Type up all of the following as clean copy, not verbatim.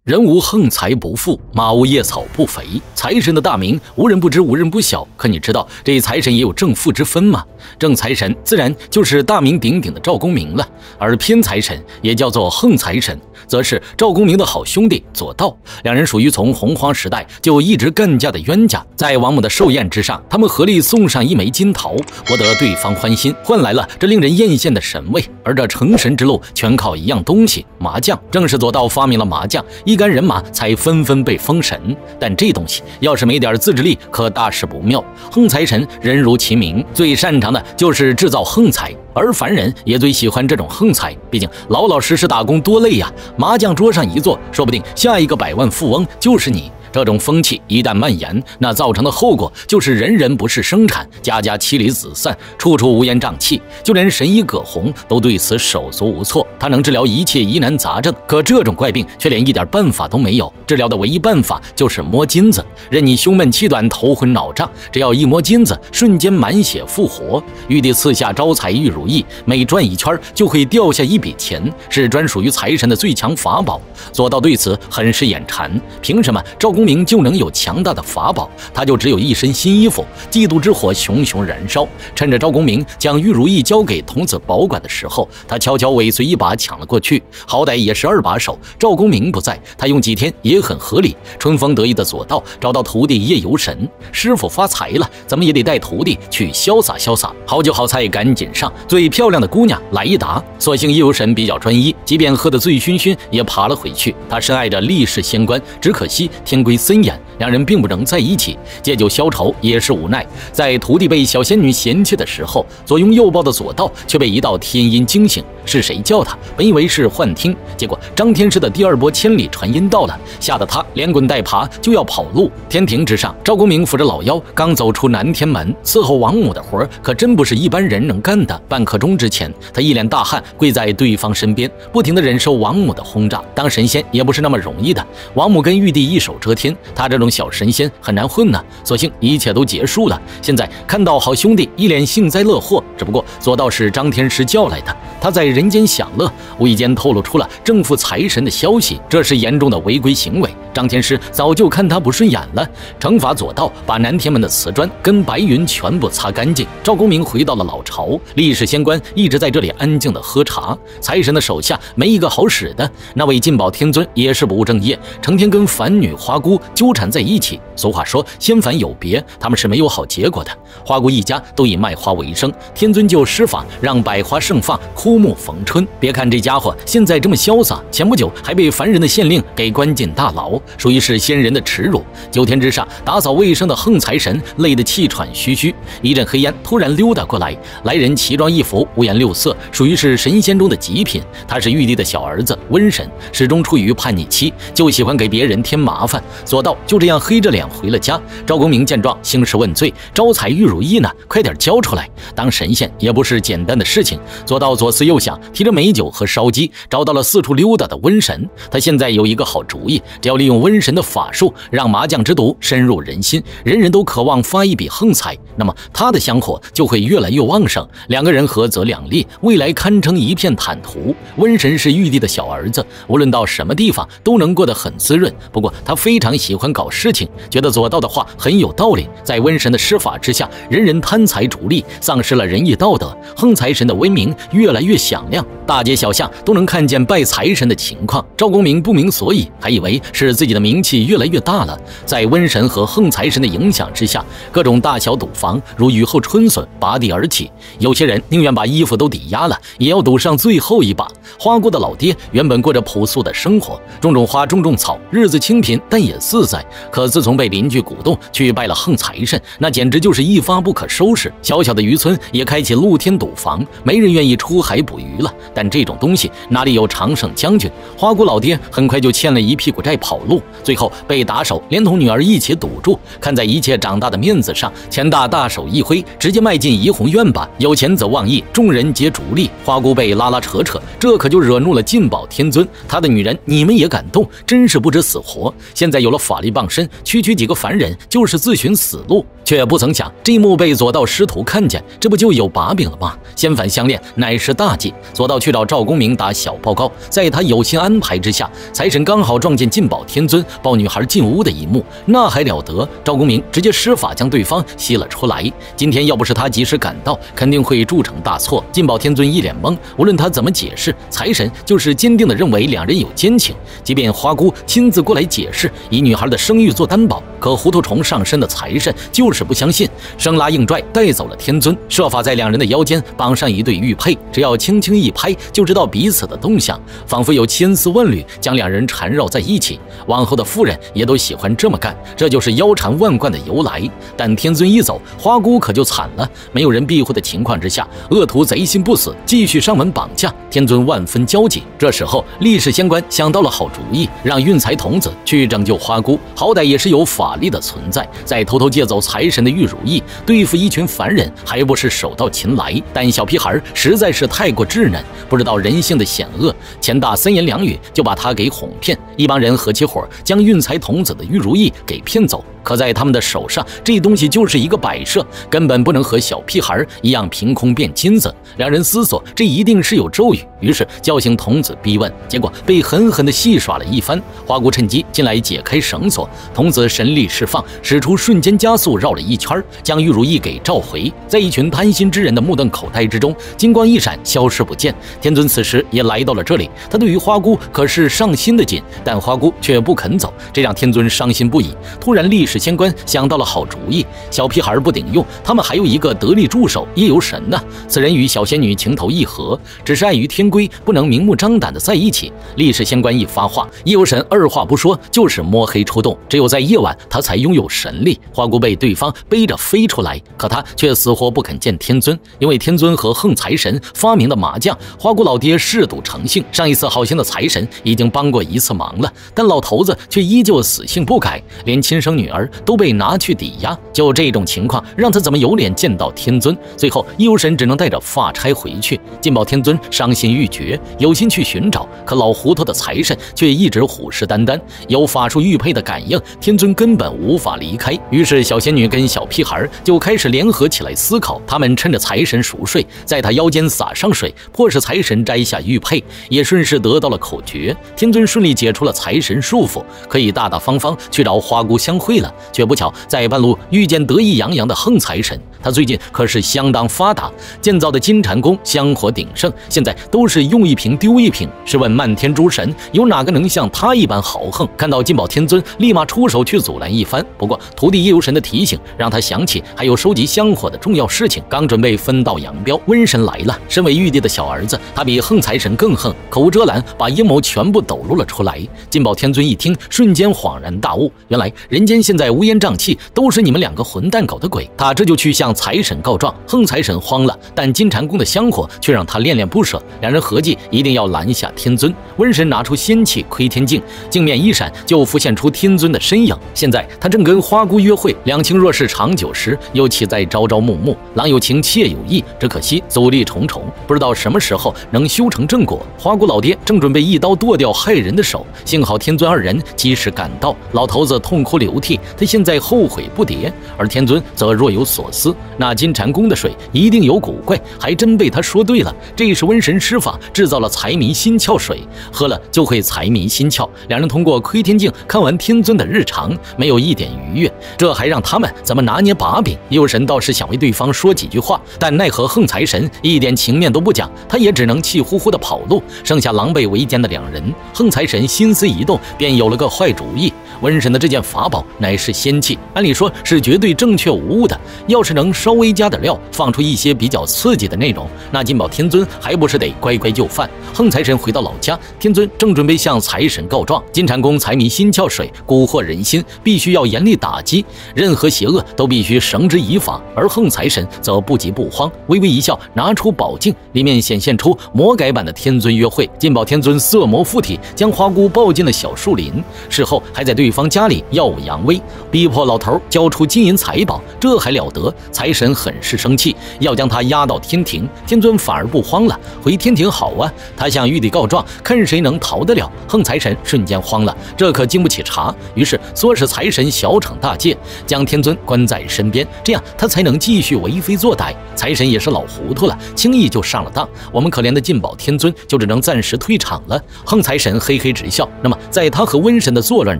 人无横财不富，马无夜草不肥。财神的大名无人不知，无人不晓。可你知道这财神也有正负之分吗？正财神自然就是大名鼎鼎的赵公明了，而偏财神也叫做横财神，则是赵公明的好兄弟左道。两人属于从洪荒时代就一直干架的冤家。在王母的寿宴之上，他们合力送上一枚金桃，博得对方欢心，换来了这令人艳羡的神位。而这成神之路全靠一样东西——麻将。正是左道发明了麻将，一干人马才纷纷被封神。但这东西要是没点自制力，可大事不妙。横财神人如其名，最擅长的就是制造横财，而凡人也最喜欢这种横财，毕竟老老实实打工多累呀。麻将桌上一坐，说不定下一个百万富翁就是你。这种风气一旦蔓延，那造成的后果就是人人不是生产，家家妻离子散，处处乌烟瘴气。就连神医葛洪都对此手足无措。他能治疗一切疑难杂症，可这种怪病却连一点办法都没有。治疗的唯一办法就是摸金子，任你胸闷气短、头昏脑胀，只要一摸金子，瞬间满血复活。玉帝赐下招财玉如意，每转一圈就会掉下一笔钱，是专属于财神的最强法宝。左道对此很是眼馋，凭什么赵公明就能有强大的法宝？他就只有一身新衣服。嫉妒之火熊熊燃烧，趁着赵公明将玉如意交给童子保管的时候，他悄悄尾随一把抢了过去。好歹也是二把手，赵公明不在，他用几天也很合理。春风得意的左道找到徒弟夜游神，师傅发财了，怎么也得带徒弟去潇洒潇洒。好酒好菜赶紧上，最漂亮的姑娘来一打。所幸夜游神比较专一，即便喝得醉醺醺也爬了回去。他深爱着历世仙官，只可惜天规森严，两人并不能在一起。借酒消愁也是无奈。在徒弟被小仙女嫌弃的时候，左拥右抱的左道却被一道天音惊醒。是谁叫他？本以为是幻听，结果张天师的第二波千里传音到了，吓得他连滚带爬就要跑路。天庭之上，赵公明扶着老妖刚走出南天门，伺候王母的活可真不是一般人能干的。半刻钟之前，他一脸大汗跪在对方身边，不停地忍受王母的轰炸。当神仙也不是那么容易的，王母跟玉帝一手遮天，他这种小神仙很难混呢。所幸一切都结束了，现在看到好兄弟一脸幸灾乐祸。只不过左道是张天师叫来的，他在人间享乐，无意间透露出了正负财神的消息，这是严重的违规行为。张天师早就看他不顺眼了，惩罚左道，把南天门的瓷砖跟白云全部擦干净。赵公明回到了老巢，历世仙官一直在这里安静的喝茶。财神的手下没一个好使的，那位进宝天尊也是不务正业，成天跟凡女花姑纠缠在一起。俗话说仙凡有别，他们是没有好结果的。花姑一家都以卖花为生，天尊就施法让百花盛放，枯木逢春。别看这家伙现在这么潇洒，前不久还被凡人的县令给关进大牢，属于是仙人的耻辱。9天之上打扫卫生的横财神累得气喘吁吁。一阵黑烟突然溜达过来，来人奇装异服，五颜六色，属于是神仙中的极品。他是玉帝的小儿子瘟神，始终处于叛逆期，就喜欢给别人添麻烦。左道就这样黑着脸回了家。赵公明见状兴师问罪，招财玉如意呢？快点交出来！当神仙也不是简单的事情。左道左思右想，提着美酒和烧鸡，找到了四处溜达的瘟神。他现在有一个好主意，只要利用瘟神的法术，让麻将之毒深入人心，人人都渴望发一笔横财，那么他的香火就会越来越旺盛。两个人合则两利，未来堪称一片坦途。瘟神是玉帝的小儿子，无论到什么地方都能过得很滋润。不过他非常喜欢搞事情，觉得左道的话很有道理。在瘟神的施法之下，人人贪财逐利，丧失了仁义道德。横财神的威名越来越响亮，大街小巷都能看见拜财神的情况。赵公明不明所以，还以为是自己的名气越来越大了。在瘟神和横财神的影响之下，各种大小赌房如雨后春笋拔地而起，有些人宁愿把衣服都抵押了，也要赌上最后一把。花姑的老爹原本过着朴素的生活，种种花种种草，日子清贫但也自在。可自从被邻居鼓动去拜了横财神，那简直就是一发不可收拾。小小的渔村也开启露天赌房，没人愿意出海捕鱼了。但这种东西哪里有常胜将军？花姑老爹很快就欠了一屁股债跑路，最后被打手连同女儿一起堵住。看在一切长大的面子上，钱大大手一挥，直接迈进怡红院吧。有钱则忘义，众人皆逐利。花姑被拉拉扯扯，这可就惹怒了进宝天尊。他的女人你们也敢动，真是不知死活。现在有了法力傍身，区区几个凡人就是自寻死路。却不曾想这一幕被左道师徒看见，这不就有把柄了吗？仙凡相恋乃是大忌，索道去找赵公明打小报告。在他有心安排之下，财神刚好撞见进宝天尊抱女孩进屋的一幕，那还了得！赵公明直接施法将对方吸了出来。今天要不是他及时赶到，肯定会铸成大错。进宝天尊一脸懵，无论他怎么解释，财神就是坚定地认为两人有奸情。即便花姑亲自过来解释，以女孩的声誉做担保，可糊涂虫上身的财神就是不相信，生拉硬拽带走了天尊，设法在两人的腰间绑上一对玉佩，只要轻轻一拍就知道彼此的动向，仿佛有千丝万缕将两人缠绕在一起。往后的妇人也都喜欢这么干，这就是腰缠万贯的由来。但天尊一走，花姑可就惨了，没有人庇护的情况之下，恶徒贼心不死，继续上门绑架。天尊万分焦急，这时候历史仙官想到了好主意，让运财童子去拯救花姑，好歹也是有法力的存在，再偷偷借走财神的玉如意，对付一群凡人还不是手到擒来。但小屁孩实在是太过稚嫩，不知道人性的险恶，钱大三言两语就把他给哄骗。一帮人合起伙将运财童子的玉如意给骗走，可在他们的手上，这东西就是一个摆设，根本不能和小屁孩一样凭空变金子。两人思索，这一定是有咒语，于是叫醒童子逼问，结果被狠狠地戏耍了一番。花姑趁机进来解开绳索，童子神力释放，使出瞬间加速绕了一圈，将玉如意给召回。在一群贪心之人的目瞪口呆之中，金光一闪，消失不见。天尊此时也来到了这里，他对于花姑可是上心的紧，但花姑却不肯走，这让天尊伤心不已。突然历史仙官想到了好主意，小屁孩不顶用，他们还有一个得力助手夜游神呢。此人与小仙女情投意合，只是碍于天规，不能明目张胆的在一起。历史仙官一发话，夜游神二话不说就是摸黑出动，只有在夜晚他才拥有神力。花姑被对方背着飞出来，可他却死活不肯见天尊，因为天尊和横财神发明的麻将，花姑老爹嗜赌成性，上一次好心的财神已经帮过一次忙了，但老头子却依旧死性不改，连亲生女儿都被拿去抵押。就这种情况，让他怎么有脸见到天尊？最后夜游神只能带着发差回去。进宝天尊伤心欲绝，有心去寻找，可老糊涂的财神却一直虎视眈眈，有法术玉佩的感应，天尊根本无法离开。于是小仙女跟小屁孩就开始联合起来思考，他们趁着财神熟睡，在他腰间洒上水，迫使财神摘下玉佩，也顺势得到了口诀。天尊顺利解除了财神束缚，可以大大方方去找花姑相会了。却不巧在半路遇见得意洋洋的横财神，他最近可是相当发达，建造的金蟾宫香火鼎盛，现在都是用一瓶丢一瓶。试问漫天诸神，有哪个能像他一般豪横？看到金宝天尊，立马出手去阻拦一番。不过徒弟夜游神的提醒，让他想起还有收集香火的重要事情，刚准备分道扬镳，瘟神来了。身为玉帝的小儿子，他比横财神更横，口无遮拦，把阴谋全部抖露了出来。金宝天尊一听，瞬间恍然大悟，原来人间现在乌烟瘴气，都是你们两个混蛋搞的鬼。他这就去向财神告状。横财神慌了，但金蟾宫的香火却让他恋恋不舍。两人合计一定要拦下天尊。瘟神拿出仙器窥天镜，镜面一闪，就浮现出天尊的身影。现在他正跟花姑约会，两情若是长久时，又岂在朝朝暮暮？郎有情，妾有意，只可惜阻力重重，不知道什么时候能修成正果。花姑老爹正准备一刀剁掉害人的手，幸好天尊二人及时赶到。老头子痛哭流涕，他现在后悔不迭，而天尊则若有所思。那金蟾宫的水一定有古怪，还真被他说对了。这是瘟神施法制造了财迷心窍水，喝了就会财迷心窍。两人通过窥天镜看完天尊的日常，没有一点愉悦，这还让他们怎么拿捏把柄？幽神倒是想为对方说几句话，但奈何横财神一点情面都不讲，他也只能气呼呼的跑路，剩下狼狈为奸的两人。横财神心思一动，便有了个坏主意。瘟神的这件法宝乃是仙器，按理说是绝对正确无误的，要是能稍微加点料，放出一些比较刺激的内容，那金宝天尊还不是得乖乖就范？横财神回到老家，天尊正准备向财神告状，金蟾宫财迷心窍水蛊惑人心，必须要严厉打击，任何邪恶都必须绳之以法。而横财神则不急不慌，微微一笑，拿出宝镜，里面显现出魔改版的天尊约会。金宝天尊色魔附体，将花姑抱进了小树林，事后还在对方家里耀武扬威，逼迫老头交出金银财宝，这还了得？财神很是生气，要将他押到天庭。天尊反而不慌了，回天庭好啊！他向玉帝告状，看谁能逃得了。横财神瞬间慌了，这可经不起查，于是唆使财神小惩大戒，将天尊关在身边，这样他才能继续为非作歹。财神也是老糊涂了，轻易就上了当，我们可怜的进宝天尊就只能暂时退场了。横财神嘿嘿直笑。那么，在他和瘟神的作乱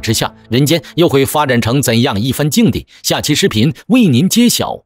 之下，人间又会发展成怎样一番境地？下期视频为您揭晓。